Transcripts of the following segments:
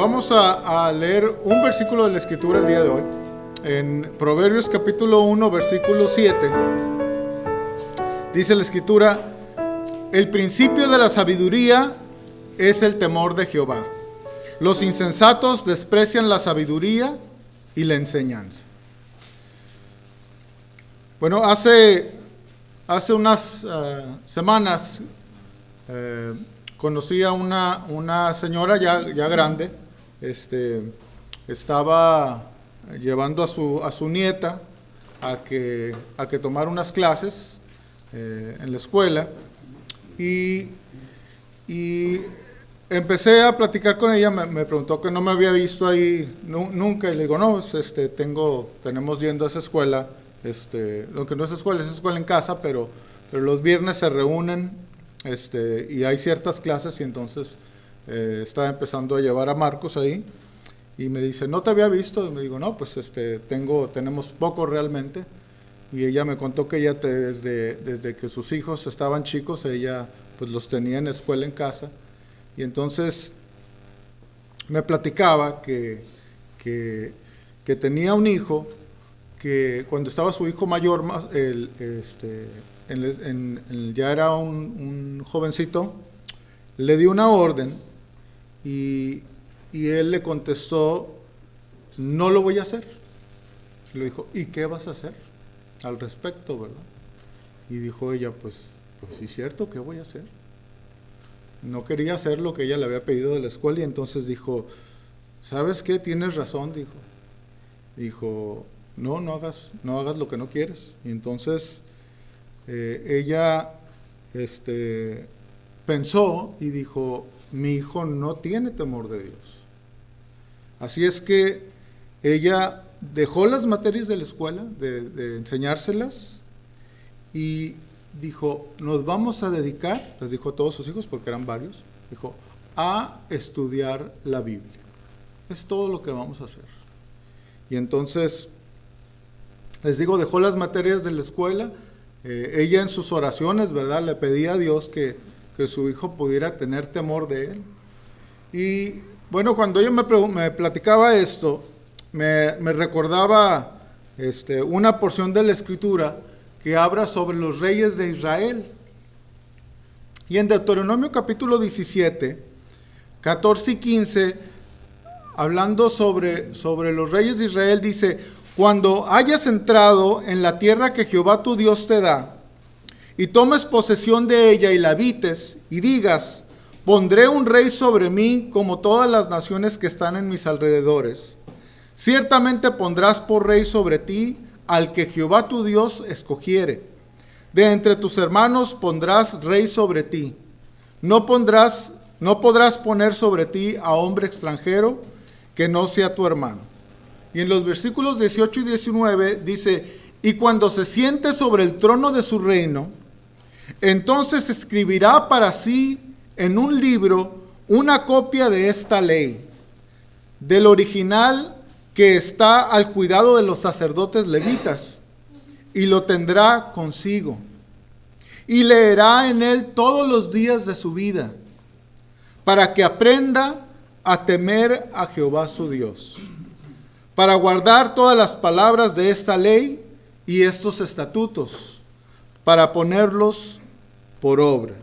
Vamos a leer un versículo de la Escritura el día de hoy. En Proverbios capítulo 1, versículo 7, dice la Escritura: el principio de la sabiduría es el temor de Jehová. Los insensatos desprecian la sabiduría y la enseñanza. Bueno, hace unas semanas conocí a una señora ya grande. Estaba llevando a su nieta a que tomara unas clases en la escuela, y empecé a platicar con ella. Me preguntó que no me había visto ahí nunca, y le digo, no, tenemos yendo a esa escuela, aunque no es escuela en casa, pero los viernes se reúnen, y hay ciertas clases, y entonces estaba empezando a llevar a Marcos ahí, y me dice, ¿no te había visto? Y me digo, no, pues tenemos poco realmente. Y ella me contó que ella desde que sus hijos estaban chicos, ella pues los tenía en escuela en casa. Y entonces me platicaba que tenía un hijo que cuando estaba su hijo mayor, ya era un jovencito, le dio una orden y él le contestó, no lo voy a hacer. Y le dijo, ¿y qué vas a hacer al respecto, verdad? Y dijo ella, pues sí es cierto, ¿qué voy a hacer? No quería hacer lo que ella le había pedido de la escuela, y entonces dijo, ¿sabes qué? Tienes razón, dijo, no hagas lo que no quieres. Y entonces ella pensó y dijo, mi hijo no tiene temor de Dios. Así es que ella dejó las materias de la escuela, de enseñárselas, y dijo, nos vamos a dedicar, les dijo a todos sus hijos, porque eran varios, dijo, a estudiar la Biblia. Es todo lo que vamos a hacer. Y entonces, les digo, dejó las materias de la escuela. Ella en sus oraciones, ¿verdad?, le pedía a Dios que su hijo pudiera tener temor de él. Y bueno, cuando ella me platicaba esto, me recordaba una porción de la Escritura que habla sobre los reyes de Israel. Y en Deuteronomio capítulo 17, 14 y 15, hablando sobre los reyes de Israel, dice, cuando hayas entrado en la tierra que Jehová tu Dios te da, y tomes posesión de ella y la habites, y digas, pondré un rey sobre mí como todas las naciones que están en mis alrededores. Ciertamente pondrás por rey sobre ti al que Jehová tu Dios escogiere. De entre tus hermanos pondrás rey sobre ti. No podrás poner sobre ti a hombre extranjero que no sea tu hermano. Y en los versículos 18 y 19 dice, y cuando se siente sobre el trono de su reino, entonces escribirá para sí en un libro una copia de esta ley, del original que está al cuidado de los sacerdotes levitas, y lo tendrá consigo, y leerá en él todos los días de su vida, para que aprenda a temer a Jehová su Dios, para guardar todas las palabras de esta ley y estos estatutos, para ponerlos por obra.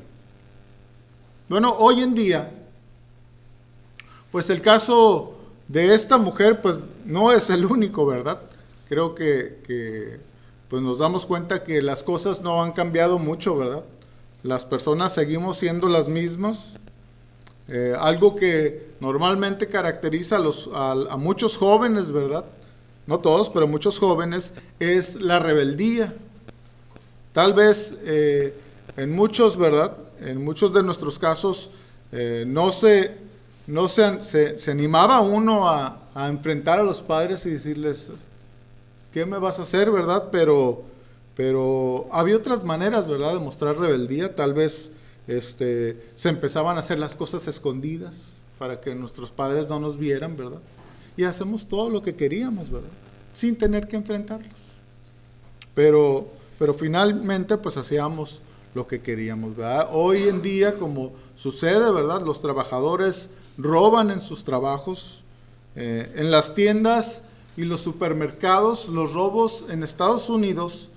Bueno, hoy en día, pues el caso de esta mujer, pues no es el único, ¿verdad? Creo que pues nos damos cuenta que las cosas no han cambiado mucho, ¿verdad? Las personas seguimos siendo las mismas. Algo que normalmente caracteriza a muchos jóvenes, ¿verdad? No todos, pero muchos jóvenes, es la rebeldía. Tal vez en muchos, ¿verdad?, en muchos de nuestros casos no se animaba uno a enfrentar a los padres y decirles, ¿qué me vas a hacer, verdad? Pero había otras maneras, ¿verdad?, de mostrar rebeldía. Tal vez se empezaban a hacer las cosas escondidas para que nuestros padres no nos vieran, ¿verdad? Y hacemos todo lo que queríamos, ¿verdad?, sin tener que enfrentarlos. Pero finalmente pues hacíamos lo que queríamos, ¿verdad? Hoy en día, como sucede, ¿verdad?, los trabajadores roban en sus trabajos. En las tiendas y los supermercados, los robos en Estados Unidos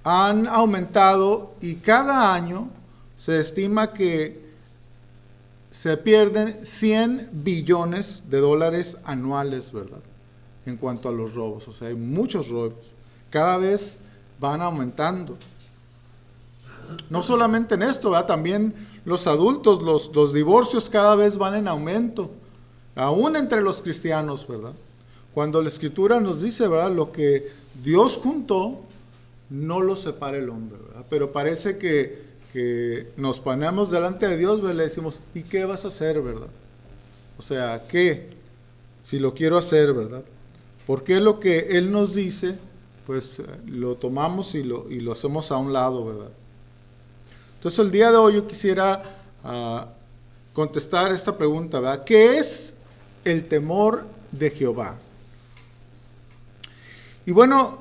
han aumentado y cada año se estima que se pierden 100 billones de dólares anuales, ¿verdad? En cuanto a los robos. O sea, hay muchos robos. Cada vez van aumentando. No solamente en esto, ¿verdad? También los adultos, los divorcios cada vez van en aumento. Aún entre los cristianos, ¿verdad? Cuando la Escritura nos dice, ¿verdad? Lo que Dios juntó, no lo separa el hombre, ¿verdad? Pero parece que nos ponemos delante de Dios, ¿verdad? Le decimos, ¿y qué vas a hacer, verdad? O sea, ¿qué? Si lo quiero hacer, ¿verdad? Porque lo que Él nos dice, pues lo tomamos y lo hacemos a un lado, ¿verdad? Entonces el día de hoy yo quisiera contestar esta pregunta, ¿verdad? ¿Qué es el temor de Jehová? Y bueno,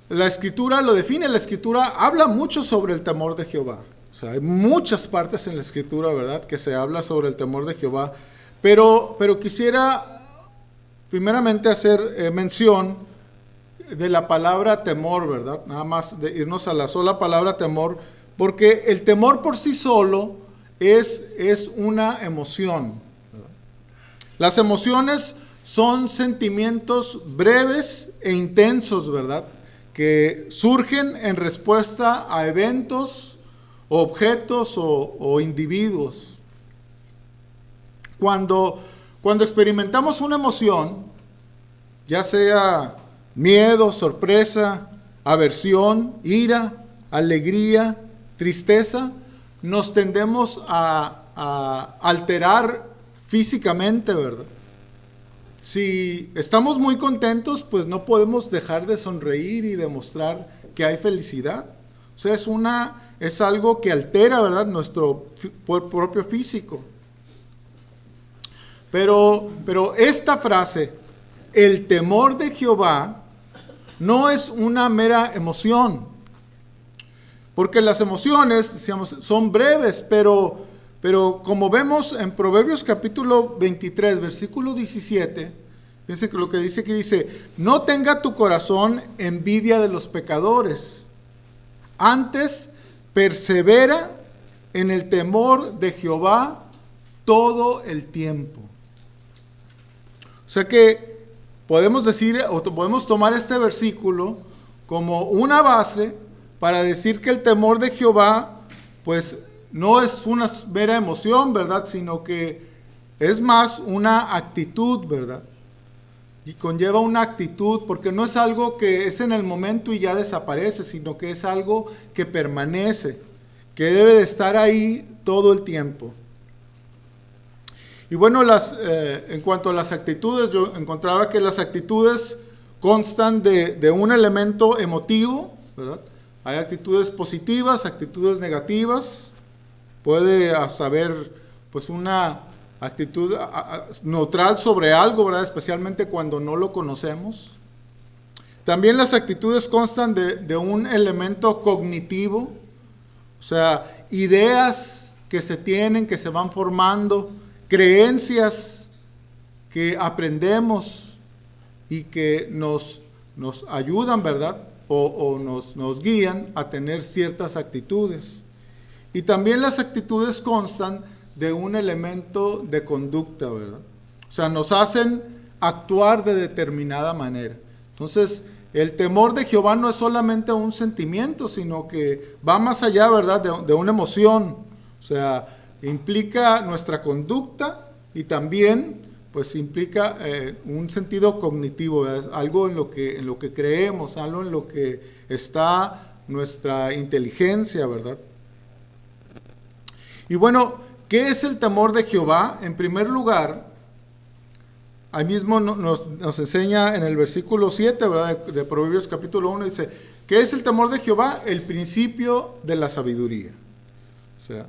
la Escritura lo define, la Escritura habla mucho sobre el temor de Jehová. O sea, hay muchas partes en la Escritura, ¿verdad?, que se habla sobre el temor de Jehová. Pero quisiera primeramente hacer mención de la palabra temor, ¿verdad? Nada más de irnos a la sola palabra temor, porque el temor por sí solo es una emoción, ¿verdad? Las emociones son sentimientos breves e intensos, ¿verdad?, que surgen en respuesta a eventos, objetos o individuos. Cuando experimentamos una emoción, ya sea miedo, sorpresa, aversión, ira, alegría, tristeza, nos tendemos a alterar físicamente, ¿verdad? Si estamos muy contentos, pues no podemos dejar de sonreír y demostrar que hay felicidad. O sea, es algo que altera, ¿verdad?, nuestro propio físico. Pero esta frase, el temor de Jehová, no es una mera emoción. Porque las emociones, decíamos, son breves, pero como vemos en Proverbios capítulo 23, versículo 17, fíjense que lo que dice aquí dice, no tenga tu corazón envidia de los pecadores, antes persevera en el temor de Jehová todo el tiempo. O sea que podemos decir, o podemos tomar este versículo como una base para decir que el temor de Jehová, pues, no es una mera emoción, ¿verdad?, sino que es más una actitud, ¿verdad? Y conlleva una actitud, porque no es algo que es en el momento y ya desaparece, sino que es algo que permanece, que debe de estar ahí todo el tiempo. Y bueno, en cuanto a las actitudes, yo encontraba que las actitudes constan de un elemento emotivo, ¿verdad? Hay actitudes positivas, actitudes negativas. Puede haber pues una actitud neutral sobre algo, ¿verdad?, especialmente cuando no lo conocemos. También las actitudes constan de un elemento cognitivo, o sea, ideas que se tienen, que se van formando, creencias que aprendemos y que nos ayudan, ¿verdad?, o nos guían a tener ciertas actitudes. Y también las actitudes constan de un elemento de conducta, ¿verdad? O sea, nos hacen actuar de determinada manera. Entonces, el temor de Jehová no es solamente un sentimiento, sino que va más allá, ¿verdad?, de una emoción. O sea, implica nuestra conducta y también, pues, implica un sentido cognitivo, ¿verdad? Algo en lo que creemos, algo en lo que está nuestra inteligencia, ¿verdad? Y bueno, ¿qué es el temor de Jehová? En primer lugar, ahí mismo nos enseña en el versículo 7, ¿verdad?, de Proverbios capítulo 1, dice, ¿qué es el temor de Jehová? El principio de la sabiduría. O sea,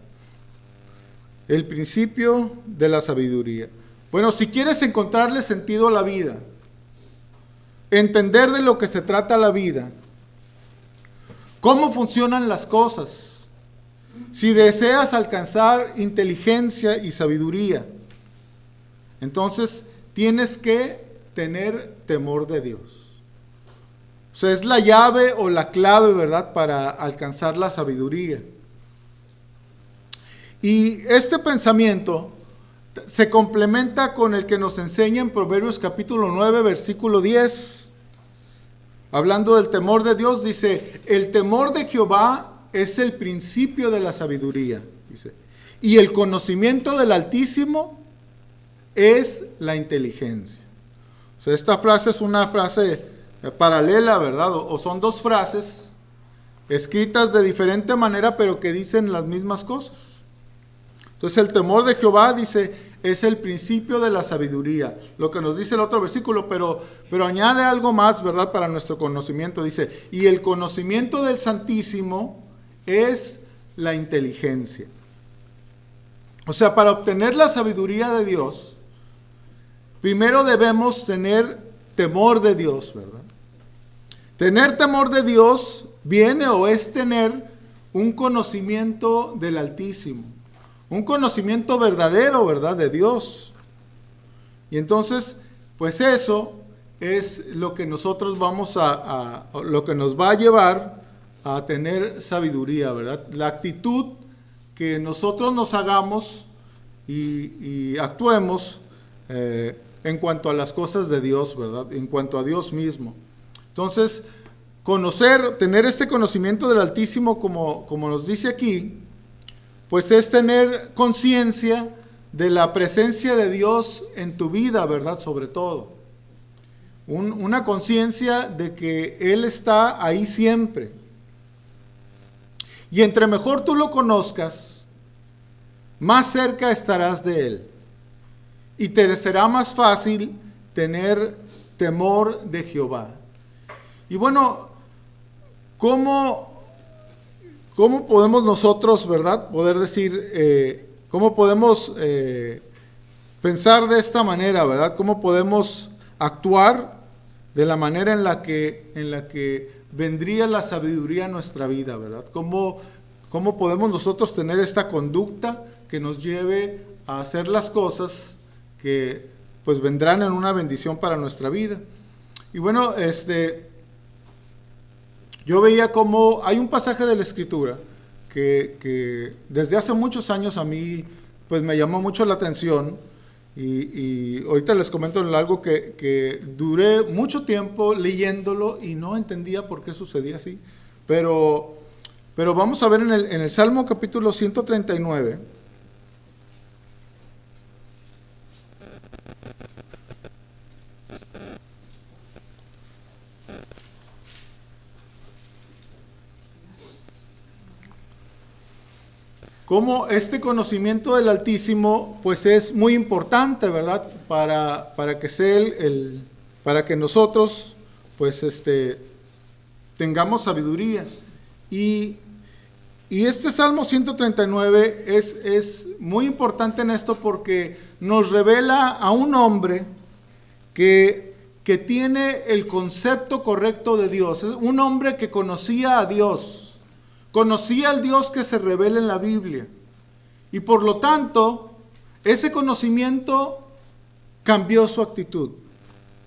el principio de la sabiduría. Bueno, si quieres encontrarle sentido a la vida, entender de lo que se trata la vida, cómo funcionan las cosas, si deseas alcanzar inteligencia y sabiduría, Entonces, tienes que tener temor de Dios. O sea, es la llave o la clave, ¿verdad?, para alcanzar la sabiduría. Y este pensamiento se complementa con el que nos enseña en Proverbios capítulo 9, versículo 10. Hablando del temor de Dios, dice, el temor de Jehová es el principio de la sabiduría, dice, y el conocimiento del Altísimo es la inteligencia. O sea, esta frase es una frase paralela, ¿verdad? O son dos frases escritas de diferente manera, pero que dicen las mismas cosas. Entonces el temor de Jehová, dice, es el principio de la sabiduría. Lo que nos dice el otro versículo, pero añade algo más, ¿verdad?, para nuestro conocimiento. Dice, y el conocimiento del Santísimo es la inteligencia. O sea, para obtener la sabiduría de Dios, primero debemos tener temor de Dios, ¿verdad? Tener temor de Dios viene o es tener un conocimiento del Altísimo. Un conocimiento verdadero, ¿verdad?, de Dios. Y entonces, pues eso es lo que nosotros vamos lo que nos va a llevar a tener sabiduría, ¿verdad? La actitud que nosotros nos hagamos y actuemos en cuanto a las cosas de Dios, ¿verdad? En cuanto a Dios mismo. Entonces, tener este conocimiento del Altísimo, como nos dice aquí, pues es tener conciencia de la presencia de Dios en tu vida, ¿verdad? Sobre todo. Una conciencia de que Él está ahí siempre. Y entre mejor tú lo conozcas, más cerca estarás de Él. Y te será más fácil tener temor de Jehová. Y bueno, ¿cómo podemos nosotros, ¿verdad?, poder decir, cómo podemos pensar de esta manera, ¿verdad? ¿Cómo podemos actuar de la manera en la que vendría la sabiduría a nuestra vida, ¿verdad? ¿Cómo podemos nosotros tener esta conducta que nos lleve a hacer las cosas que pues vendrán en una bendición para nuestra vida? Y bueno, yo veía como hay un pasaje de la Escritura que desde hace muchos años a mí pues me llamó mucho la atención y ahorita les comento algo que duré mucho tiempo leyéndolo y no entendía por qué sucedía así, pero vamos a ver en el Salmo capítulo 139. Cómo este conocimiento del Altísimo pues es muy importante, ¿verdad? Para que sea para que nosotros pues tengamos sabiduría. Y este Salmo 139 es muy importante en esto porque nos revela a un hombre que tiene el concepto correcto de Dios. Es un hombre que conocía a Dios. Conocía al Dios que se revela en la Biblia. Y por lo tanto, ese conocimiento cambió su actitud.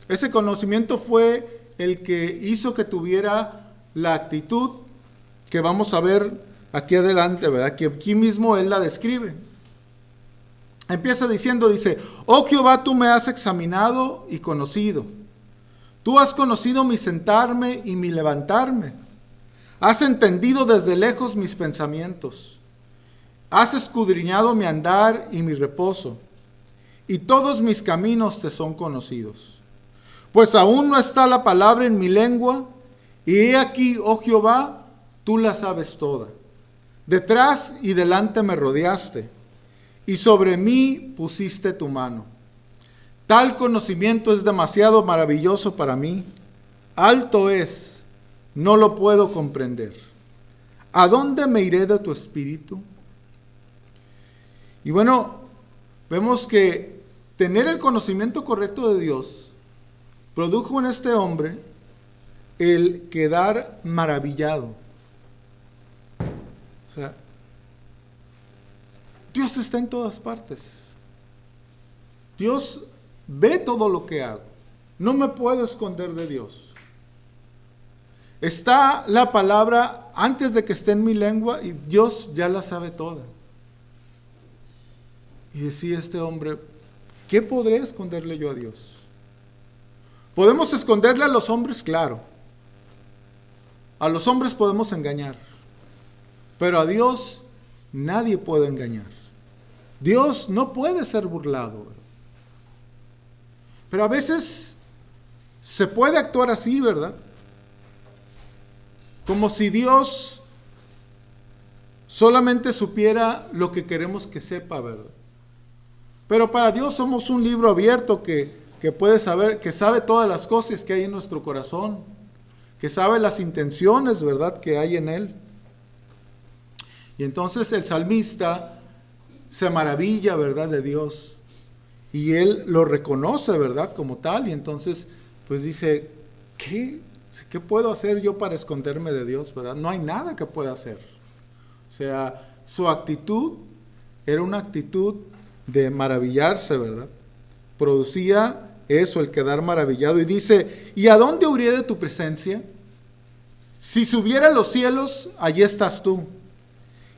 Ese conocimiento fue el que hizo que tuviera la actitud que vamos a ver aquí adelante, ¿verdad? Que aquí mismo él la describe. Empieza diciendo, dice, oh Jehová, tú me has examinado y conocido. Tú has conocido mi sentarme y mi levantarme. Has entendido desde lejos mis pensamientos. Has escudriñado mi andar y mi reposo. Y todos mis caminos te son conocidos. Pues aún no está la palabra en mi lengua. Y he aquí, oh Jehová, tú la sabes toda. Detrás y delante me rodeaste. Y sobre mí pusiste tu mano. Tal conocimiento es demasiado maravilloso para mí. Alto es. No lo puedo comprender. ¿A dónde me iré de tu espíritu? Y bueno, vemos que tener el conocimiento correcto de Dios produjo en este hombre el quedar maravillado. O sea, Dios está en todas partes. Dios ve todo lo que hago. No me puedo esconder de Dios. Está la palabra antes de que esté en mi lengua y Dios ya la sabe toda. Y decía este hombre, ¿qué podré esconderle yo a Dios? Podemos esconderle a los hombres, claro. A los hombres podemos engañar. Pero a Dios nadie puede engañar. Dios no puede ser burlado. Pero a veces se puede actuar así, ¿verdad? Como si Dios solamente supiera lo que queremos que sepa, ¿verdad? Pero para Dios somos un libro abierto que puede saber, que sabe todas las cosas que hay en nuestro corazón, que sabe las intenciones, ¿verdad?, que hay en Él. Y entonces el salmista se maravilla, ¿verdad?, de Dios. Y él lo reconoce, ¿verdad?, como tal. Y entonces, pues dice, ¿qué puedo hacer yo para esconderme de Dios, verdad? No hay nada que pueda hacer. O sea, su actitud era una actitud de maravillarse, ¿verdad? Producía eso, el quedar maravillado. Y dice, ¿y a dónde huiré de tu presencia? Si subiera a los cielos, allí estás tú.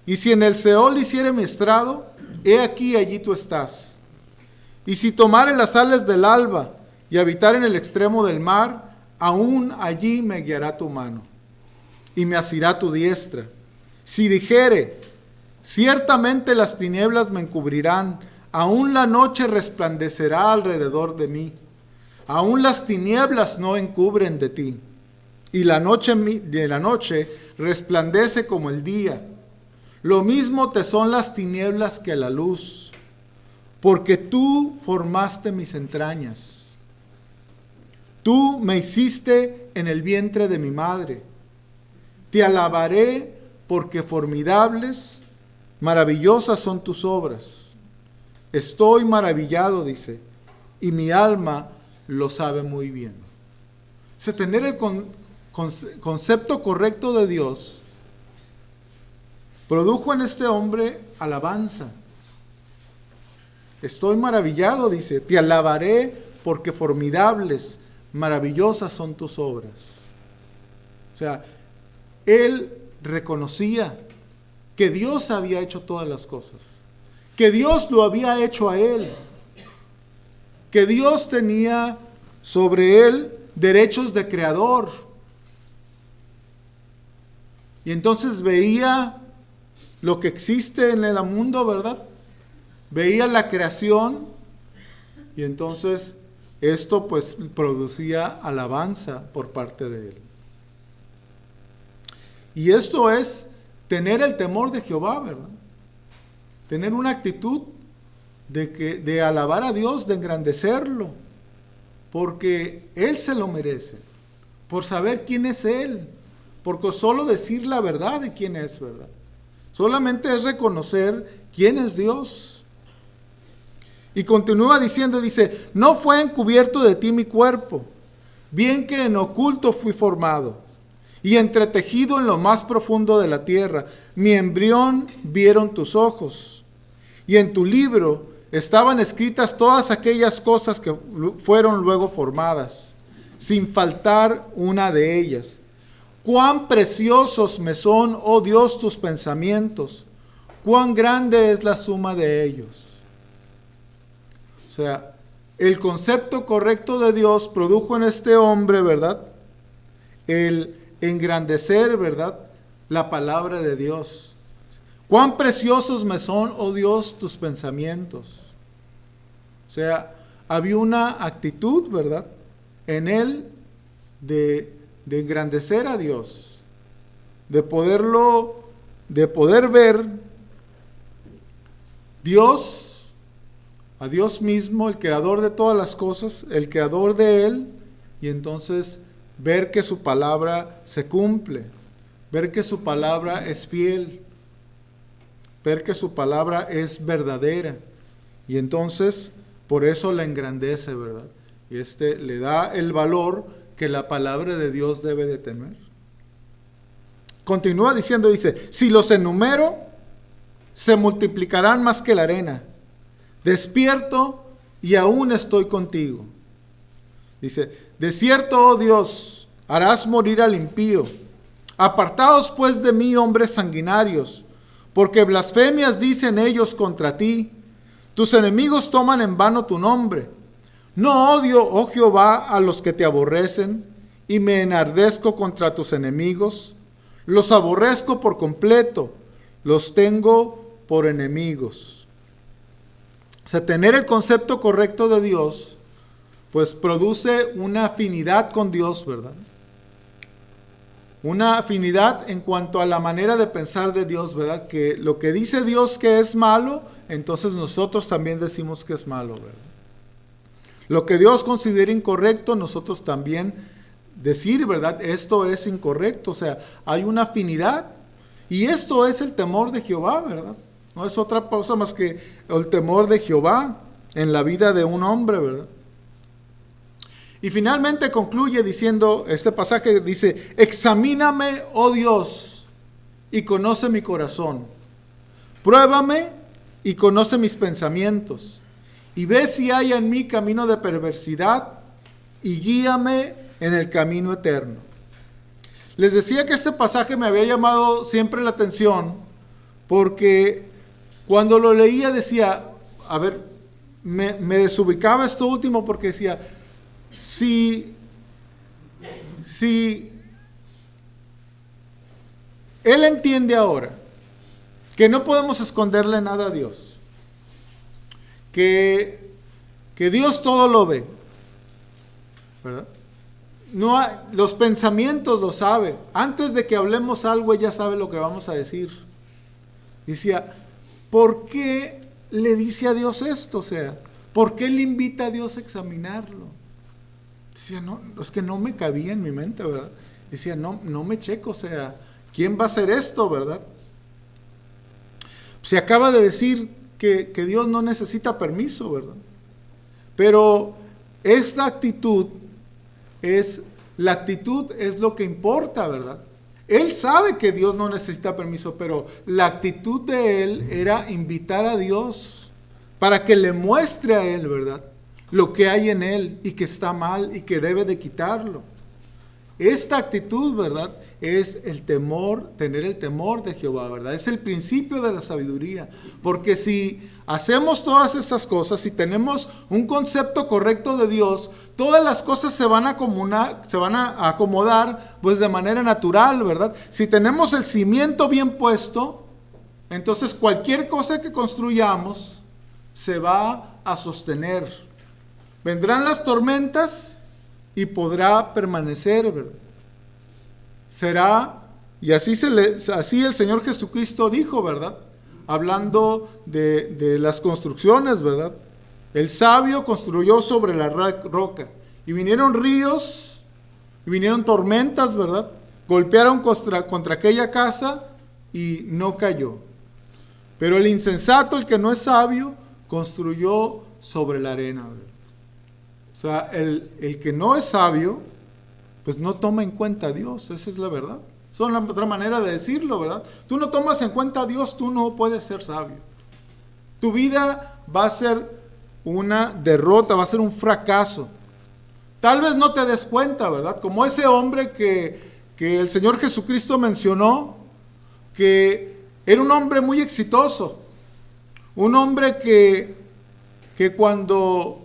Y si en el Seol hiciere mi estrado, he aquí, allí tú estás. Y si tomare las alas del alba y habitar en el extremo del mar, aún allí me guiará tu mano y me asirá tu diestra. Si dijere, ciertamente las tinieblas me encubrirán, aún la noche resplandecerá alrededor de mí. Aún las tinieblas no encubren de ti. Y la noche resplandece como el día. Lo mismo te son las tinieblas que la luz, porque tú formaste mis entrañas. Tú me hiciste en el vientre de mi madre. Te alabaré porque formidables, maravillosas son tus obras. Estoy maravillado, dice, y mi alma lo sabe muy bien. O sea, tener el concepto correcto de Dios produjo en este hombre alabanza. Estoy maravillado, dice, te alabaré porque formidables, maravillosas son tus obras. O sea, él reconocía que Dios había hecho todas las cosas, que Dios lo había hecho a él, que Dios tenía sobre él derechos de creador. Y entonces veía lo que existe en el mundo, ¿verdad? Veía la creación y entonces esto pues producía alabanza por parte de él. Y esto es tener el temor de Jehová, ¿verdad? Tener una actitud de alabar a Dios, de engrandecerlo, porque Él se lo merece, por saber quién es Él, porque solo decir la verdad de quién es, ¿verdad? Solamente es reconocer quién es Dios. Y continúa diciendo, dice, no fue encubierto de ti mi cuerpo, bien que en oculto fui formado, y entretejido en lo más profundo de la tierra. Mi embrión vieron tus ojos, y en tu libro estaban escritas todas aquellas cosas que fueron luego formadas, sin faltar una de ellas. Cuán preciosos me son, oh Dios, tus pensamientos, cuán grande es la suma de ellos. O sea, el concepto correcto de Dios produjo en este hombre, ¿verdad?, el engrandecer, ¿verdad?, la palabra de Dios. Cuán preciosos me son, oh Dios, tus pensamientos. O sea, había una actitud, ¿verdad?, en él de engrandecer a Dios, de poder ver Dios, a Dios mismo, el creador de todas las cosas, el creador de él, y entonces ver que su palabra se cumple, ver que su palabra es fiel, ver que su palabra es verdadera, y entonces por eso la engrandece, ¿verdad? Y le da el valor que la palabra de Dios debe de tener. Continúa diciendo, dice, si los enumero, se multiplicarán más que la arena. Despierto y aún estoy contigo. Dice, de cierto, oh Dios, harás morir al impío. Apartaos pues de mí, hombres sanguinarios, porque blasfemias dicen ellos contra ti. Tus enemigos toman en vano tu nombre. No odio, oh Jehová, a los que te aborrecen, y me enardezco contra tus enemigos. Los aborrezco por completo, los tengo por enemigos. O sea, tener el concepto correcto de Dios, pues produce una afinidad con Dios, ¿verdad? Una afinidad en cuanto a la manera de pensar de Dios, ¿verdad? Que lo que dice Dios que es malo, entonces nosotros también decimos que es malo, ¿verdad? Lo que Dios considera incorrecto, nosotros también decir, ¿verdad? Esto es incorrecto, o sea, hay una afinidad. Y esto es el temor de Jehová, ¿verdad? No es otra cosa más que el temor de Jehová en la vida de un hombre, ¿verdad? Y finalmente concluye diciendo, este pasaje dice, examíname, oh Dios, y conoce mi corazón. Pruébame y conoce mis pensamientos. Y ve si hay en mí camino de perversidad y guíame en el camino eterno. Les decía que este pasaje me había llamado siempre la atención porque cuando lo leía decía, a ver, me desubicaba esto último porque decía, si él entiende ahora que no podemos esconderle nada a Dios, que Dios todo lo ve, ¿verdad? No hay, los pensamientos lo sabe. Antes de que hablemos algo, ella sabe lo que vamos a decir. Decía, ¿por qué le dice a Dios esto? O sea, ¿por qué le invita a Dios a examinarlo? Decía, no, es que no me cabía en mi mente, ¿verdad? Decía, no me checo, o sea, ¿quién va a hacer esto, verdad? Se acaba de decir que Dios no necesita permiso, ¿verdad? Pero esta actitud es lo que importa, ¿verdad? Él sabe que Dios no necesita permiso, pero la actitud de él era invitar a Dios para que le muestre a él, ¿verdad?, lo que hay en él y que está mal y que debe de quitarlo. Esta actitud, ¿verdad?, es el temor, tener el temor de Jehová, ¿verdad? Es el principio de la sabiduría. Porque si hacemos todas estas cosas, si tenemos un concepto correcto de Dios, todas las cosas se van a acomodar pues de manera natural, ¿verdad? Si tenemos el cimiento bien puesto, entonces cualquier cosa que construyamos se va a sostener. Vendrán las tormentas y podrá permanecer, ¿verdad? Será, y así el Señor Jesucristo dijo, ¿verdad? Hablando de las construcciones, ¿verdad? El sabio construyó sobre la roca, y vinieron ríos, y vinieron tormentas, ¿verdad? Golpearon contra aquella casa, y no cayó. Pero el insensato, el que no es sabio, construyó sobre la arena, ¿verdad? O sea, el que no es sabio, pues no toma en cuenta a Dios, esa es la verdad. Es otra manera de decirlo, ¿verdad? Tú no tomas en cuenta a Dios, tú no puedes ser sabio. Tu vida va a ser una derrota, va a ser un fracaso. Tal vez no te des cuenta, ¿verdad? Como ese hombre que el Señor Jesucristo mencionó, que era un hombre muy exitoso. Un hombre que cuando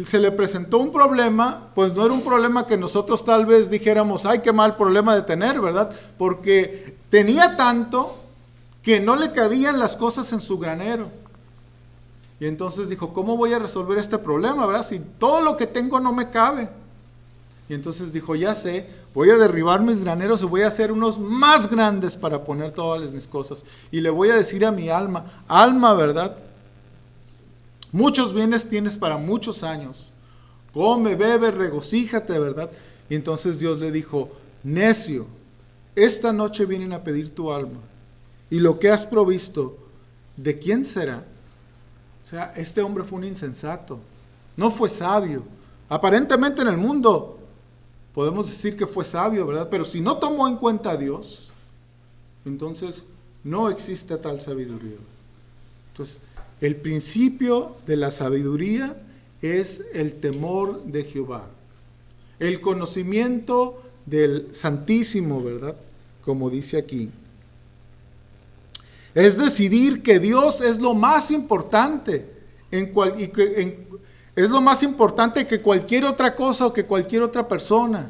se le presentó un problema, pues no era un problema que nosotros tal vez dijéramos, ay, qué mal problema de tener, ¿verdad? Porque tenía tanto que no le cabían las cosas en su granero. Y entonces dijo, ¿cómo voy a resolver este problema, verdad? Si todo lo que tengo no me cabe. Y entonces dijo, ya sé, voy a derribar mis graneros y voy a hacer unos más grandes para poner todas mis cosas. Y le voy a decir a mi alma, ¿verdad? Muchos bienes tienes para muchos años. Come, bebe, regocíjate, ¿verdad? Y entonces Dios le dijo, necio, esta noche vienen a pedir tu alma. Y lo que has provisto, ¿de quién será? O sea, este hombre fue un insensato. No fue sabio. Aparentemente en el mundo podemos decir que fue sabio, ¿verdad? Pero si no tomó en cuenta a Dios, entonces no existe tal sabiduría. Entonces, el principio de la sabiduría es el temor de Jehová. El conocimiento del Santísimo, ¿verdad? Como dice aquí. Es decidir que Dios es lo más importante es lo más importante que cualquier otra cosa o que cualquier otra persona.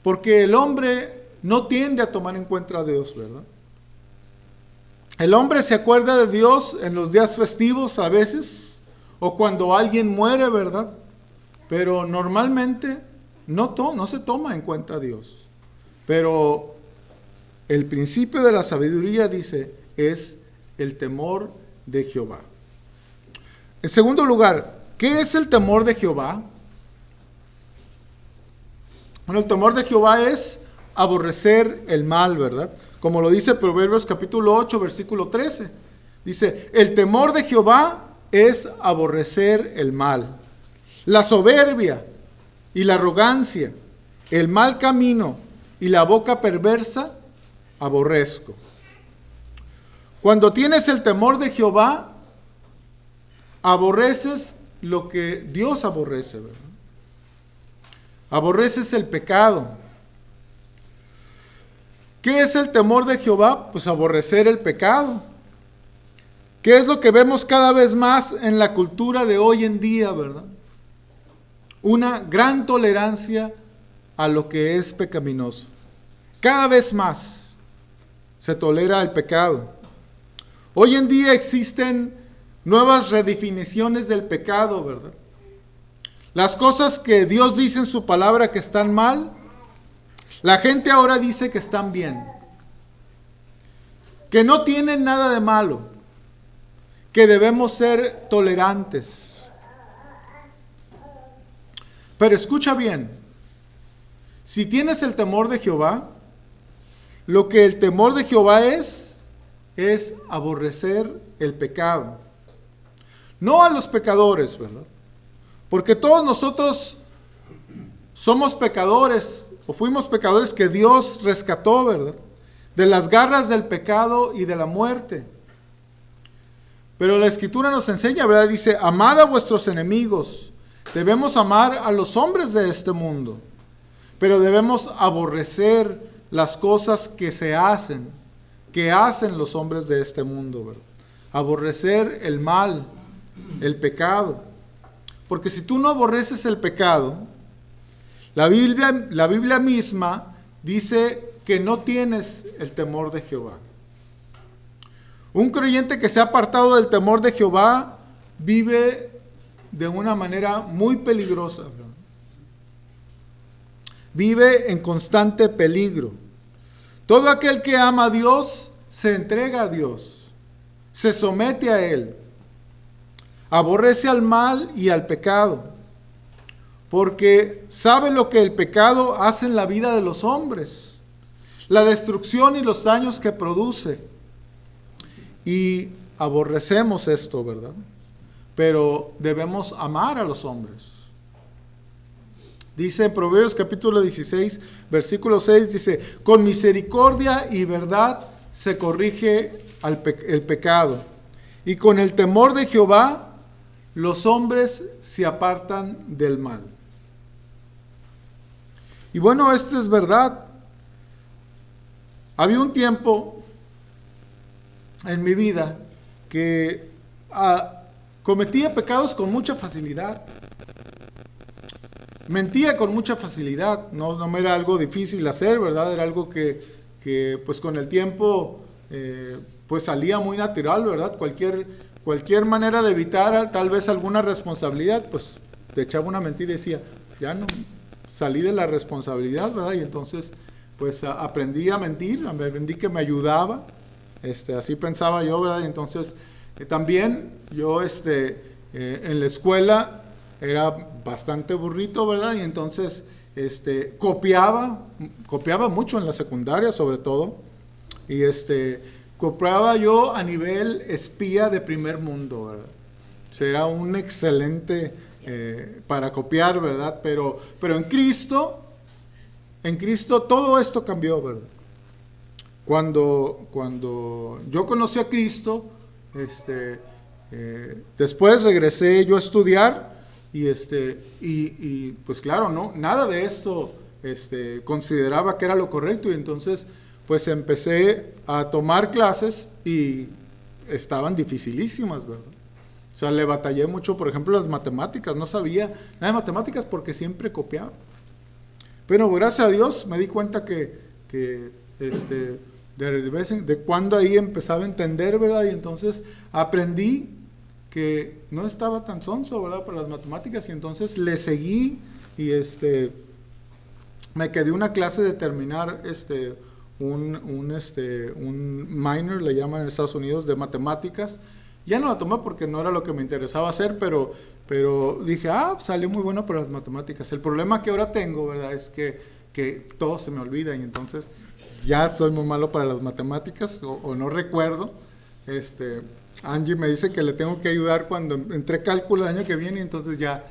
Porque el hombre no tiende a tomar en cuenta a Dios, ¿verdad? El hombre se acuerda de Dios en los días festivos a veces, o cuando alguien muere, ¿verdad? Pero normalmente no se toma en cuenta a Dios. Pero el principio de la sabiduría, dice, es el temor de Jehová. En segundo lugar, ¿qué es el temor de Jehová? Bueno, el temor de Jehová es aborrecer el mal, ¿verdad? Como lo dice Proverbios capítulo 8, versículo 13. Dice, el temor de Jehová es aborrecer el mal, la soberbia y la arrogancia, el mal camino y la boca perversa, aborrezco. Cuando tienes el temor de Jehová, aborreces lo que Dios aborrece, ¿verdad? Aborreces el pecado. ¿Qué es el temor de Jehová? Pues aborrecer el pecado. ¿Qué es lo que vemos cada vez más en la cultura de hoy en día, verdad? Una gran tolerancia a lo que es pecaminoso. Cada vez más se tolera el pecado. Hoy en día existen nuevas redefiniciones del pecado, ¿verdad? Las cosas que Dios dice en su palabra que están mal, la gente ahora dice que están bien, que no tienen nada de malo, que debemos ser tolerantes. Pero escucha bien, si tienes el temor de Jehová, lo que el temor de Jehová es aborrecer el pecado. No a los pecadores, ¿verdad? Porque todos nosotros somos pecadores, o fuimos pecadores que Dios rescató, ¿verdad? De las garras del pecado y de la muerte. Pero la Escritura nos enseña, ¿verdad? Dice, amad a vuestros enemigos. Debemos amar a los hombres de este mundo, pero debemos aborrecer las cosas que hacen los hombres de este mundo, ¿verdad? Aborrecer el mal, el pecado. Porque si tú no aborreces el pecado, la Biblia misma dice que no tienes el temor de Jehová. Un creyente que se ha apartado del temor de Jehová vive de una manera muy peligrosa, ¿verdad? Vive en constante peligro. Todo aquel que ama a Dios se entrega a Dios, se somete a Él, aborrece al mal y al pecado, porque sabe lo que el pecado hace en la vida de los hombres, la destrucción y los daños que produce. Y aborrecemos esto, ¿verdad? Pero debemos amar a los hombres. Dice en Proverbios capítulo 16, versículo 6, dice, con misericordia y verdad se corrige el pecado, y con el temor de Jehová los hombres se apartan del mal. Y bueno, esto es verdad. Había un tiempo en mi vida que cometía pecados con mucha facilidad. Mentía con mucha facilidad. No me era algo difícil hacer, ¿verdad? Era algo que pues con el tiempo pues salía muy natural, ¿verdad? Cualquier manera de evitar tal vez alguna responsabilidad, pues te echaba una mentira y decía, ya no salí de la responsabilidad, ¿verdad? Y entonces pues aprendí a mentir, aprendí que me ayudaba, así pensaba yo, ¿verdad? Y entonces también yo en la escuela era bastante burrito, ¿verdad? Y entonces copiaba mucho en la secundaria sobre todo, y copiaba yo a nivel espía de primer mundo, ¿verdad? O sea, era un excelente para copiar, ¿verdad? Pero en Cristo todo esto cambió, ¿verdad? Cuando yo conocí a Cristo, Después regresé yo a estudiar y pues claro, no, nada de esto consideraba que era lo correcto, y entonces pues empecé a tomar clases y estaban dificilísimas, ¿verdad? O sea, le batallé mucho, por ejemplo, las matemáticas, no sabía nada de matemáticas porque siempre copiaba. Pero gracias a Dios me di cuenta que de vez de cuando ahí empezaba a entender, ¿verdad? Y entonces aprendí que no estaba tan sonso, ¿verdad?, para las matemáticas, y entonces le seguí y me quedé una clase de terminar un minor, le llaman en Estados Unidos, de matemáticas. Ya no la tomé porque no era lo que me interesaba hacer, pero dije, salió muy bueno para las matemáticas. El problema que ahora tengo, ¿verdad?, es que todo se me olvida, y entonces ya soy muy malo para las matemáticas, o no recuerdo. Angie me dice que le tengo que ayudar cuando entré cálculo el año que viene, y entonces ya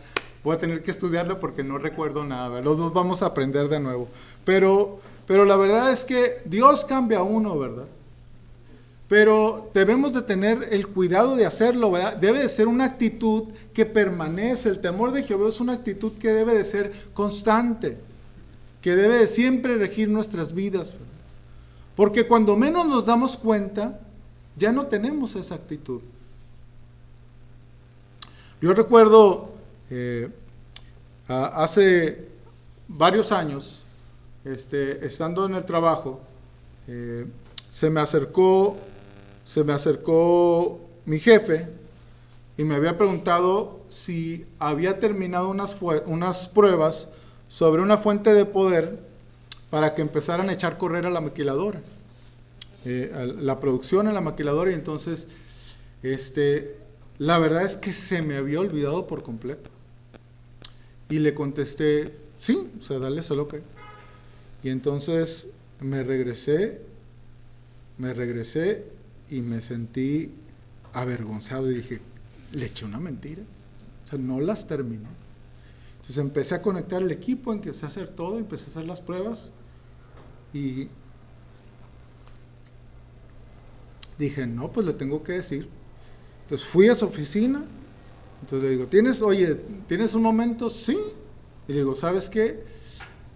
voy a tener que estudiarlo porque no recuerdo nada, ¿verdad? Los dos vamos a aprender de nuevo. Pero la verdad es que Dios cambia a uno, ¿verdad? Pero debemos de tener el cuidado de hacerlo, ¿verdad? Debe de ser una actitud que permanece. El temor de Jehová es una actitud que debe de ser constante, que debe de siempre regir nuestras vidas, ¿verdad? Porque cuando menos nos damos cuenta, ya no tenemos esa actitud. Yo recuerdo hace varios años, estando en el trabajo, se me acercó mi jefe y me había preguntado si había terminado unas pruebas sobre una fuente de poder para que empezaran a echar correr a la maquiladora, a la producción en la maquiladora. Y entonces la verdad es que se me había olvidado por completo, y le contesté sí, o sea, dale solo que. Y entonces me regresé y me sentí avergonzado y dije, le eché una mentira, o sea, no las terminé. Entonces empecé a conectar el equipo, empecé a hacer todo, empecé a hacer las pruebas y dije, no, pues le tengo que decir. Entonces fui a su oficina, entonces le digo, ¿tienes un momento? Sí. Y le digo, ¿sabes qué?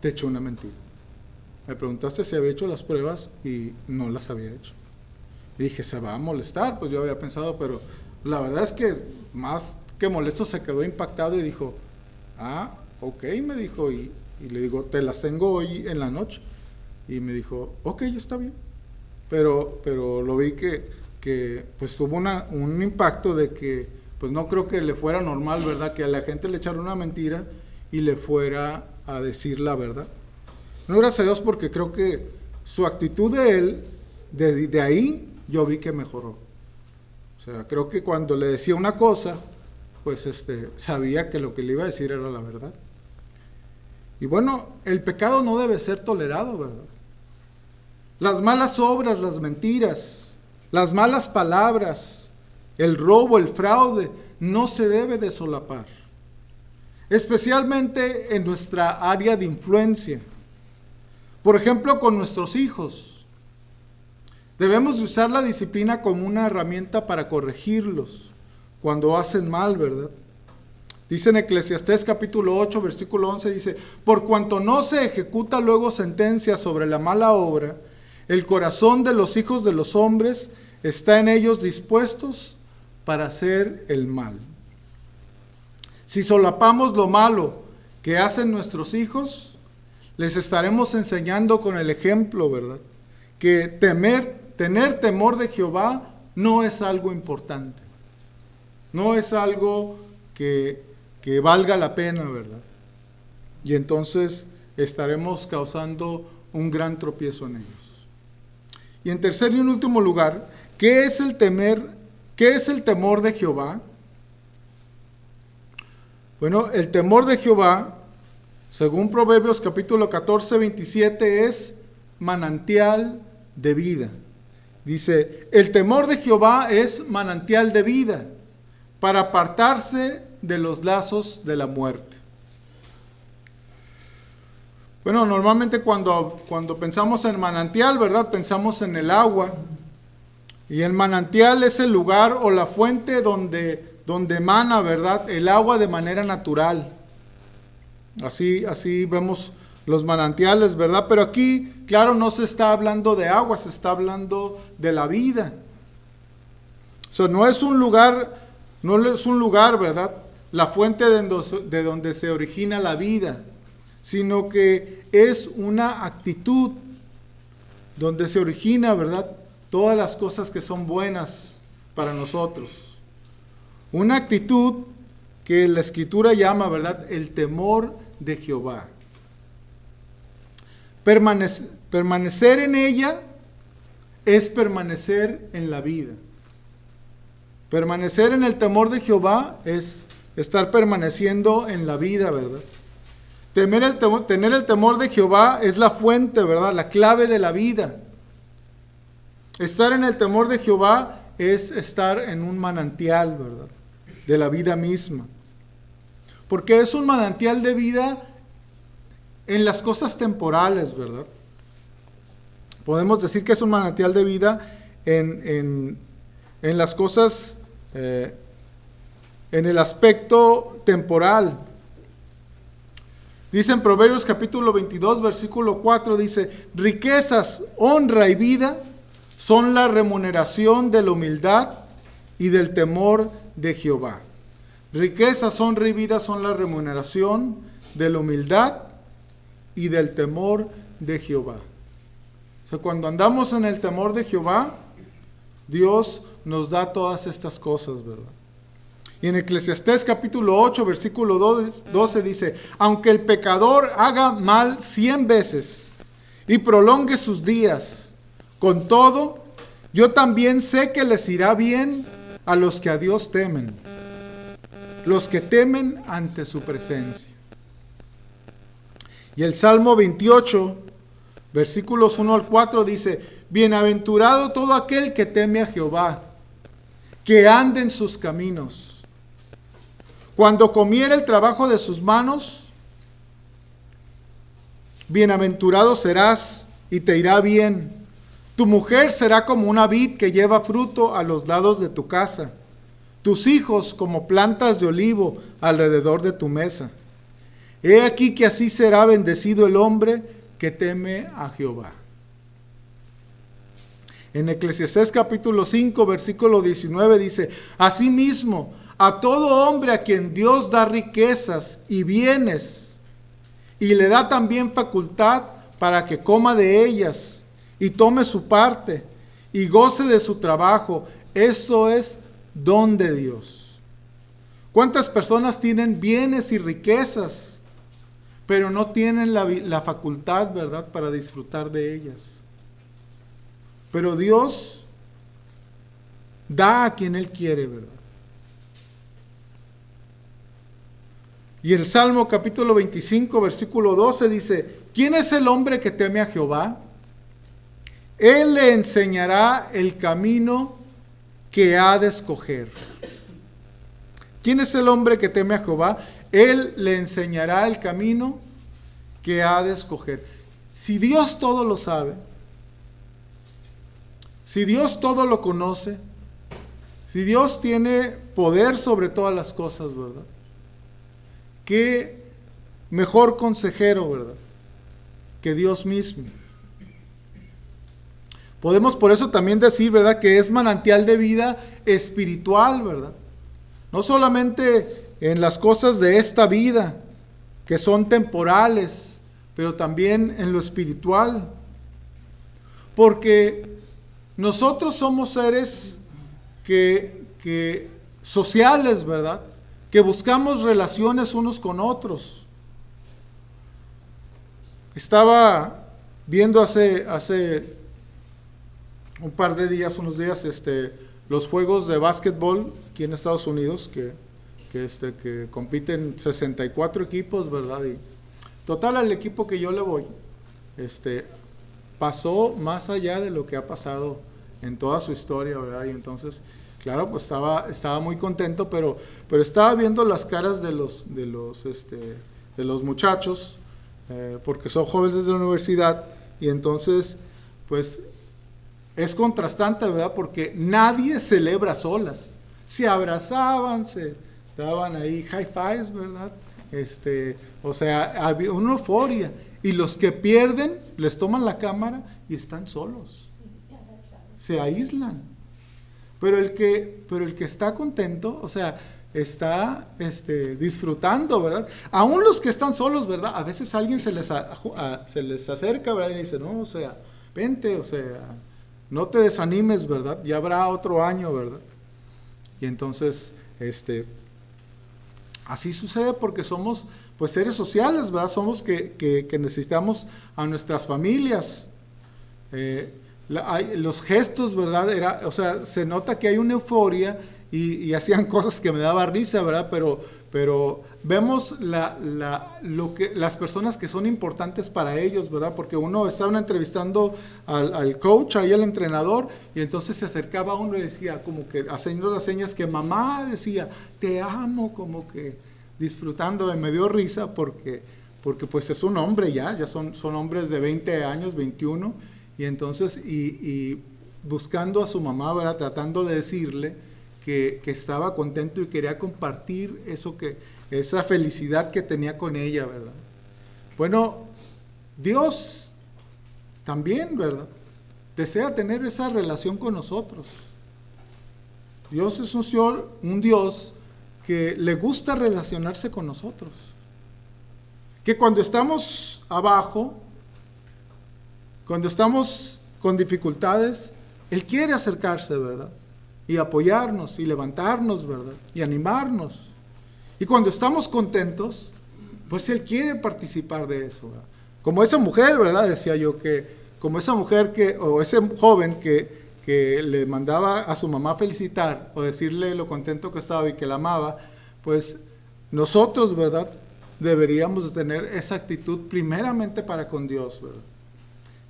Te eché una mentira. Me preguntaste si había hecho las pruebas y no las había hecho. Y dije, se va a molestar, pues yo había pensado, pero la verdad es que más que molesto se quedó impactado y dijo, ok, me dijo, y le digo, te las tengo hoy en la noche. Y me dijo, ok, está bien. Pero lo vi que pues tuvo un impacto de que pues no creo que le fuera normal, ¿verdad?, que a la gente le echara una mentira y le fuera a decir la verdad. No, gracias a Dios, porque creo que su actitud de él, de ahí yo vi que mejoró. O sea, creo que cuando le decía una cosa, pues sabía que lo que le iba a decir era la verdad. Y bueno, el pecado no debe ser tolerado, ¿verdad? Las malas obras, las mentiras, las malas palabras, el robo, el fraude, no se debe de solapar. Especialmente en nuestra área de influencia. Por ejemplo, con nuestros hijos. Debemos de usar la disciplina como una herramienta para corregirlos cuando hacen mal, ¿verdad? Dice en Eclesiastés capítulo 8, versículo 11, dice, por cuanto no se ejecuta luego sentencia sobre la mala obra, el corazón de los hijos de los hombres está en ellos dispuestos para hacer el mal. Si solapamos lo malo que hacen nuestros hijos, les estaremos enseñando con el ejemplo, ¿verdad?, que tener temor de Jehová no es algo importante, no es algo que valga la pena, ¿verdad? Y entonces estaremos causando un gran tropiezo en ellos. Y en tercer y en último lugar, ¿qué es el temor de Jehová? Bueno, el temor de Jehová, según Proverbios capítulo 14, 27, es manantial de vida. Dice, el temor de Jehová es manantial de vida para apartarse de los lazos de la muerte. Bueno, normalmente cuando pensamos en manantial, ¿verdad?, pensamos en el agua, Y el manantial es el lugar o la fuente donde emana, ¿verdad?, el agua de manera natural. Así vemos los manantiales, ¿verdad? Pero aquí, claro, no se está hablando de agua, se está hablando de la vida. No es un lugar, ¿verdad?, la fuente de donde se origina la vida, sino que es una actitud donde se origina, ¿verdad?, todas las cosas que son buenas para nosotros. Una actitud que la Escritura llama, ¿verdad?, el temor de Jehová. Permanecer en ella es permanecer en la vida. Permanecer en el temor de Jehová es estar permaneciendo en la vida, ¿verdad? Tener el temor de Jehová es la fuente, ¿verdad?, la clave de la vida. Estar en el temor de Jehová es estar en un manantial, ¿verdad?, de la vida misma. Porque es un manantial de vida en las cosas temporales, ¿verdad? Podemos decir que es un manantial de vida en las cosas, en el aspecto temporal. Dice en Proverbios capítulo 22, versículo 4, dice: riquezas, honra y vida son la remuneración de la humildad y del temor de Jehová. Riquezas, honra y vida son la remuneración de la humildad y del temor de Jehová. Cuando andamos en el temor de Jehová, Dios nos da todas estas cosas, ¿verdad? Y en Eclesiastés capítulo 8, versículo 12 dice: aunque el pecador haga mal 100 veces y prolongue sus días, con todo, yo también sé que les irá bien a los que a Dios temen, los que temen ante su presencia. Y el Salmo 28, versículos 1 al 4 dice: bienaventurado todo aquel que teme a Jehová, que ande en sus caminos. Cuando comiere el trabajo de sus manos, bienaventurado serás y te irá bien. Tu mujer será como una vid que lleva fruto a los lados de tu casa, tus hijos como plantas de olivo alrededor de tu mesa. He aquí que así será bendecido el hombre que teme a Jehová. En Eclesiastés capítulo 5, versículo 19 dice: asimismo, a todo hombre a quien Dios da riquezas y bienes, y le da también facultad para que coma de ellas, y tome su parte, y goce de su trabajo, esto es don de Dios. ¿Cuántas personas tienen bienes y riquezas, pero no tienen la facultad, ¿verdad?, para disfrutar de ellas? Pero Dios da a quien Él quiere, ¿verdad? Y el Salmo capítulo 25, versículo 12 dice: ¿quién es el hombre que teme a Jehová? Él le enseñará el camino que ha de escoger. ¿Quién es el hombre que teme a Jehová? Él le enseñará el camino que ha de escoger. Si Dios todo lo sabe, si Dios todo lo conoce, si Dios tiene poder sobre todas las cosas, ¿verdad?, qué mejor consejero, ¿verdad?, que Dios mismo. Podemos por eso también decir, ¿verdad?, que es manantial de vida espiritual, ¿verdad? No solamente en las cosas de esta vida, que son temporales, pero también en lo espiritual. Porque nosotros somos seres que sociales, ¿verdad?, que buscamos relaciones unos con otros. Estaba viendo hace un par de días, unos días, los juegos de básquetbol aquí en Estados Unidos, que compiten 64 equipos, ¿verdad? Y total, al equipo que yo le voy, pasó más allá de lo que ha pasado en toda su historia, ¿verdad? Y entonces, claro, pues estaba muy contento, pero estaba viendo las caras de los muchachos, porque son jóvenes de la universidad, y entonces, pues, es contrastante, ¿verdad? Porque nadie celebra solas. Se abrazaban, se daban ahí high fives, ¿verdad? O sea, había una euforia. Y los que pierden, les toman la cámara y están solos. Se aíslan. Pero el que está contento, o sea, está disfrutando, ¿verdad? Aún los que están solos, ¿verdad? A veces alguien se les acerca, ¿verdad? Y dice, no, o sea, vente, o sea, no te desanimes, ¿verdad? Ya habrá otro año, ¿verdad? Y entonces, así sucede porque somos, pues, seres sociales, ¿verdad? Somos que necesitamos a nuestras familias. Los gestos, ¿verdad? O sea, se nota que hay una euforia y hacían cosas que me daba risa, ¿verdad? Pero vemos las personas que son importantes para ellos, ¿verdad? Porque uno estaba entrevistando al coach, ahí al entrenador, y entonces se acercaba a uno y decía, como que haciendo las señas que mamá decía, te amo, como que disfrutando. Me dio risa porque pues es un hombre ya son hombres de 20 años, 21, y entonces, y buscando a su mamá, ¿verdad? Tratando de decirle que estaba contento y quería compartir esa felicidad que tenía con ella, ¿verdad? Bueno, Dios también, ¿verdad? Desea tener esa relación con nosotros. Dios es un Dios que le gusta relacionarse con nosotros. Que cuando estamos abajo, cuando estamos con dificultades, Él quiere acercarse, ¿verdad? Y apoyarnos y levantarnos, ¿verdad? Y animarnos. Y cuando estamos contentos, pues Él quiere participar de eso, ¿verdad? Como esa mujer, ¿verdad? Decía yo como esa mujer o ese joven que le mandaba a su mamá felicitar o decirle lo contento que estaba y que la amaba, pues nosotros, ¿verdad? Deberíamos tener esa actitud primeramente para con Dios, ¿verdad?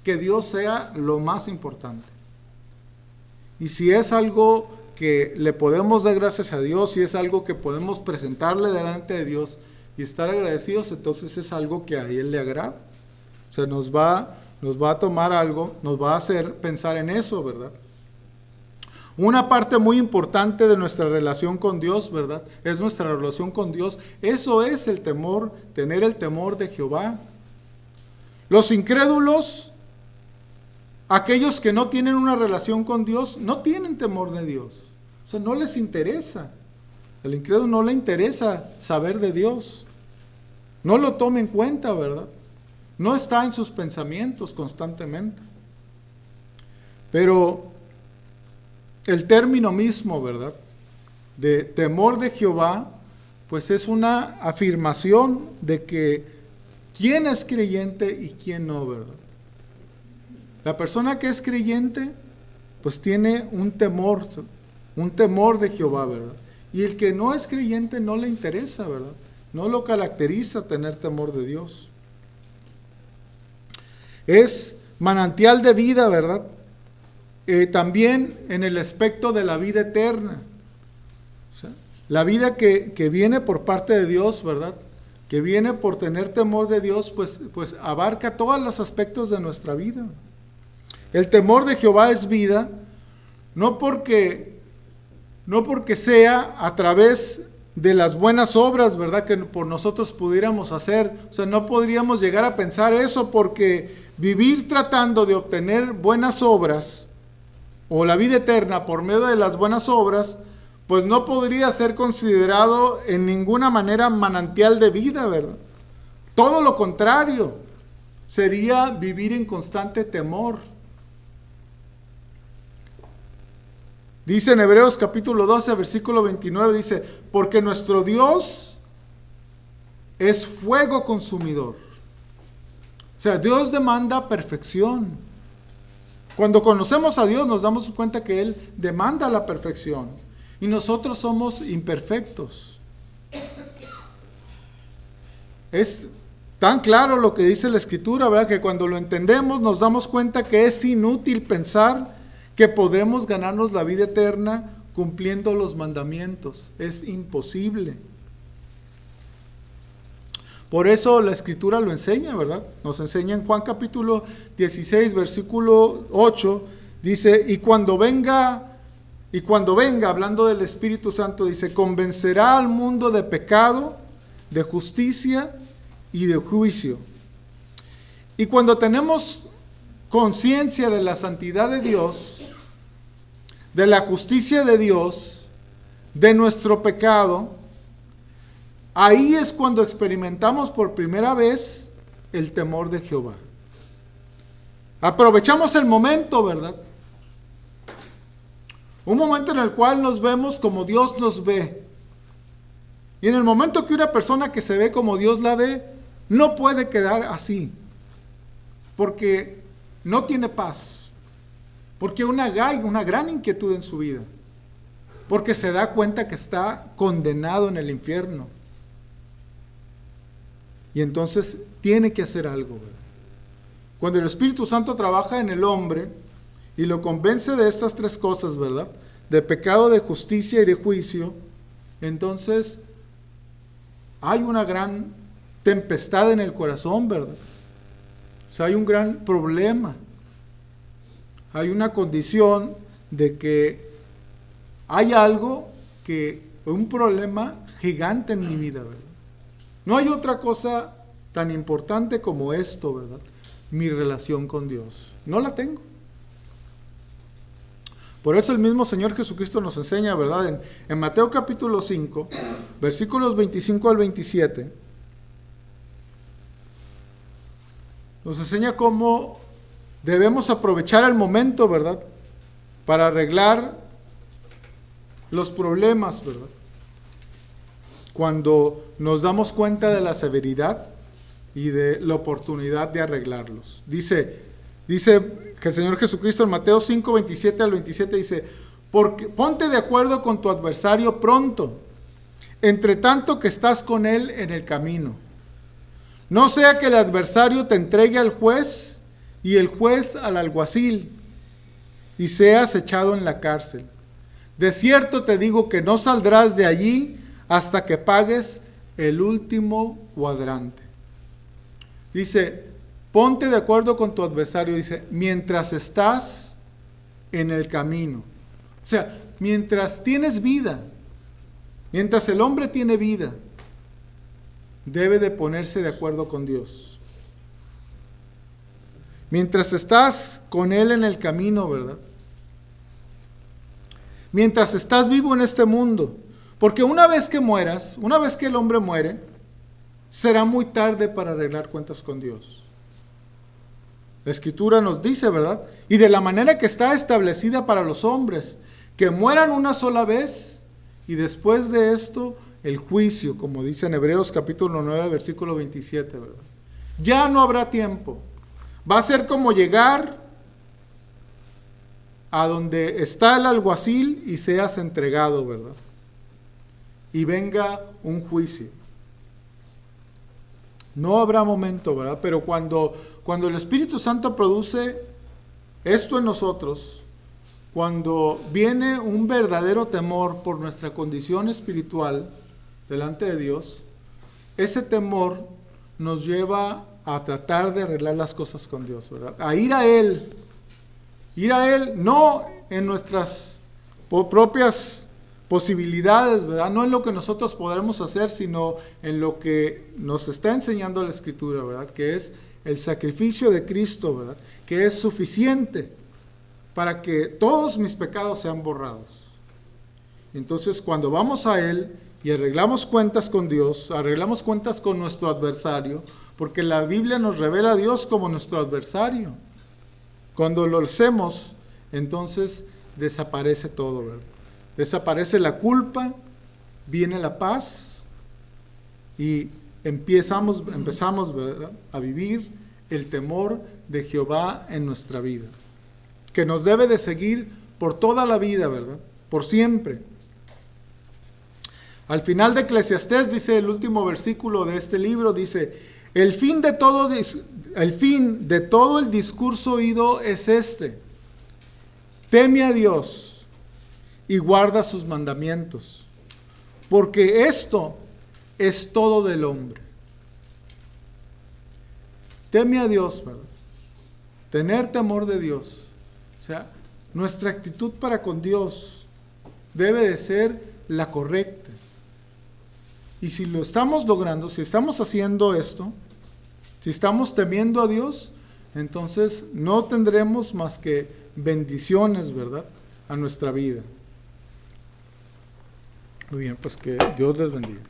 Que Dios sea lo más importante. Y si es algo que le podemos dar gracias a Dios, si es algo que podemos presentarle delante de Dios y estar agradecidos, entonces es algo que a Él le agrada. O sea, nos va a tomar algo, nos va a hacer pensar en eso, ¿verdad? Una parte muy importante de nuestra relación con Dios, ¿verdad? Es nuestra relación con Dios. Eso es el temor, tener el temor de Jehová. Los incrédulos, aquellos que no tienen una relación con Dios, no tienen temor de Dios. O sea, no les interesa. Al incrédulo no le interesa saber de Dios. No lo toma en cuenta, ¿verdad? No está en sus pensamientos constantemente. Pero el término mismo, ¿verdad? De temor de Jehová, pues es una afirmación de que quién es creyente y quién no, ¿verdad? La persona que es creyente, pues tiene un temor de Jehová, ¿verdad? Y el que no es creyente no le interesa, ¿verdad? No lo caracteriza tener temor de Dios. Es manantial de vida, ¿verdad? También en el aspecto de la vida eterna. O sea, la vida que viene por parte de Dios, ¿verdad? Que viene por tener temor de Dios, pues abarca todos los aspectos de nuestra vida. El temor de Jehová es vida, no porque sea a través de las buenas obras, ¿verdad? Que por nosotros pudiéramos hacer. O sea, no podríamos llegar a pensar eso, porque vivir tratando de obtener buenas obras o la vida eterna por medio de las buenas obras, pues no podría ser considerado en ninguna manera manantial de vida, ¿verdad? Todo lo contrario, sería vivir en constante temor. Dice en Hebreos capítulo 12, versículo 29, dice, porque nuestro Dios es fuego consumidor. O sea, Dios demanda perfección. Cuando conocemos a Dios nos damos cuenta que Él demanda la perfección y nosotros somos imperfectos. Es tan claro lo que dice la Escritura, ¿verdad? Que cuando lo entendemos nos damos cuenta que es inútil pensar que podremos ganarnos la vida eterna cumpliendo los mandamientos. Es imposible. Por eso la Escritura lo enseña, ¿verdad? Nos enseña en Juan capítulo 16, versículo 8, Dice, y cuando venga, hablando del Espíritu Santo, dice, convencerá al mundo de pecado, de justicia y de juicio. Y cuando tenemos conciencia de la santidad de Dios, de la justicia de Dios, de nuestro pecado, ahí es cuando experimentamos por primera vez el temor de Jehová. Aprovechamos el momento, ¿verdad? Un momento en el cual nos vemos como Dios nos ve. Y en el momento que una persona que se ve como Dios la ve, no puede quedar así. Porque no tiene paz. Porque hay una gran inquietud en su vida. Porque se da cuenta que está condenado en el infierno. Y entonces tiene que hacer algo, ¿verdad? Cuando el Espíritu Santo trabaja en el hombre y lo convence de estas tres cosas, ¿verdad? De pecado, de justicia y de juicio, entonces hay una gran tempestad en el corazón, ¿verdad? O sea, hay un gran problema. Hay una condición de que hay un problema gigante en mi vida, ¿verdad? No hay otra cosa tan importante como esto, ¿verdad? Mi relación con Dios. No la tengo. Por eso el mismo Señor Jesucristo nos enseña, ¿verdad? En Mateo capítulo 5, versículos 25 al 27, nos enseña cómo debemos aprovechar el momento, ¿verdad? Para arreglar los problemas, ¿verdad? Cuando nos damos cuenta de la severidad y de la oportunidad de arreglarlos. Dice que el Señor Jesucristo en Mateo 5, 27 al 27 dice, porque ponte de acuerdo con tu adversario pronto, entre tanto que estás con él en el camino. No sea que el adversario te entregue al juez y el juez al alguacil y seas echado en la cárcel. De cierto te digo que no saldrás de allí hasta que pagues el último cuadrante. Dice, ponte de acuerdo con tu adversario, dice, mientras estás en el camino. O sea, mientras tienes vida, mientras el hombre tiene vida, debe de ponerse de acuerdo con Dios. Mientras estás con Él en el camino, ¿verdad? Mientras estás vivo en este mundo. Porque una vez que mueras, una vez que el hombre muere, será muy tarde para arreglar cuentas con Dios. La Escritura nos dice, ¿verdad? Y de la manera que está establecida para los hombres, que mueran una sola vez y después de esto el juicio, como dice en Hebreos capítulo 9, versículo 27, ¿verdad? Ya no habrá tiempo. Va a ser como llegar a donde está el alguacil y seas entregado, ¿verdad? Y venga un juicio. No habrá momento, ¿verdad? Pero cuando el Espíritu Santo produce esto en nosotros, cuando viene un verdadero temor por nuestra condición espiritual delante de Dios, ese temor nos lleva a tratar de arreglar las cosas con Dios, ¿verdad? A ir a Él no en nuestras propias posibilidades, ¿verdad? No en lo que nosotros podremos hacer, sino en lo que nos está enseñando la Escritura, ¿verdad? Que es el sacrificio de Cristo, ¿verdad? Que es suficiente para que todos mis pecados sean borrados. Entonces, cuando vamos a Él y arreglamos cuentas con Dios, arreglamos cuentas con nuestro adversario, porque la Biblia nos revela a Dios como nuestro adversario. Cuando lo hacemos, entonces desaparece todo, ¿verdad? Desaparece la culpa, viene la paz y empezamos, ¿verdad?, a vivir el temor de Jehová en nuestra vida, que nos debe de seguir por toda la vida, ¿verdad? Por siempre. Al final de Eclesiastés dice el último versículo de este libro, dice, el fin de todo el discurso oído es este: teme a Dios y guarda sus mandamientos, porque esto es todo del hombre. Teme a Dios, ¿verdad? Tener temor de Dios. O sea, nuestra actitud para con Dios debe de ser la correcta. Y si lo estamos logrando, si estamos haciendo esto, si estamos temiendo a Dios, entonces no tendremos más que bendiciones, ¿verdad?, a nuestra vida. Muy bien, pues que Dios les bendiga.